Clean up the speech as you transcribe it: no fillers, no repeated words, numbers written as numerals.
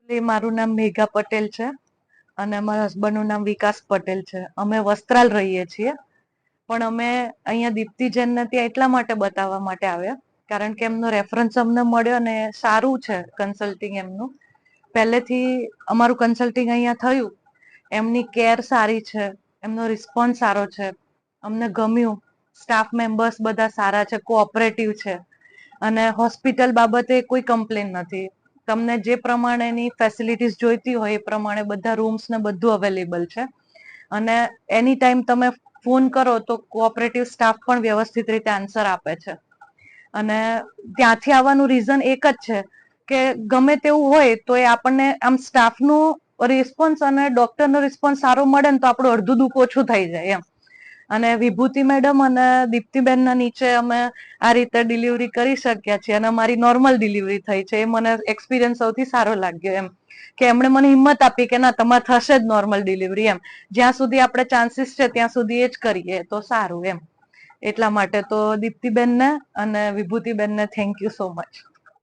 મારું નામ મેઘા પટેલ છે અને મારા હસબન્ડનું નામ વિકાસ પટેલ છે. અમે વસ્ત્રાલ રહીએ છીએ, પણ અમે અહીંયા દીપ્તિજનને ત્યાં એટલા માટે બતાવવા માટે આવ્યા કારણ કે એમનો રેફરન્સ અમને મળ્યો અને સારું છે કન્સલ્ટિંગ એમનું. પહેલેથી અમારું કન્સલ્ટિંગ અહીંયા થયું, એમની કેર સારી છે, એમનો રિસ્પોન્સ સારો છે, અમને ગમ્યું. સ્ટાફ મેમ્બર્સ બધા સારા છે, કોઓપરેટિવ છે અને હોસ્પિટલ બાબતે કોઈ કમ્પ્લેન નથી. તમને જે પ્રમાણેની ફેસિલિટીઝ જોઈતી હોય એ પ્રમાણે બધા રૂમ્સ ને બધું અવેલેબલ છે અને એની ટાઈમ તમે ફોન કરો તો કોઓપરેટિવ સ્ટાફ પણ વ્યવસ્થિત રીતે આન્સર આપે છે. અને ત્યાંથી આવવાનું રીઝન એક જ છે કે ગમે તેવું હોય તો એ આપણને આમ સ્ટાફનું રિસ્પોન્સ અને ડોક્ટરનો રિસ્પોન્સ સારો મળે ને તો આપણું અડધું દુઃખ ઓછું થઈ જાય એમ. અને વિભૂતિ મેડમ અને દીપ્તિબેનના નીચે અમે આ રીતે ડિલિવરી કરી શક્યા છીએ અને અમારી નોર્મલ ડિલિવરી થઈ છે. એ મને એક્સપિરિયન્સ સૌથી સારો લાગ્યો એમ કે એમણે મને હિંમત આપી કે ના તમારે થશે જ નોર્મલ ડિલિવરી એમ. જ્યાં સુધી આપણે ચાન્સીસ છે ત્યાં સુધી એ જ કરીએ તો સારું એમ. એટલા માટે તો દીપ્તિબેનને અને વિભૂતિબેનને થેન્ક યુ સો મચ.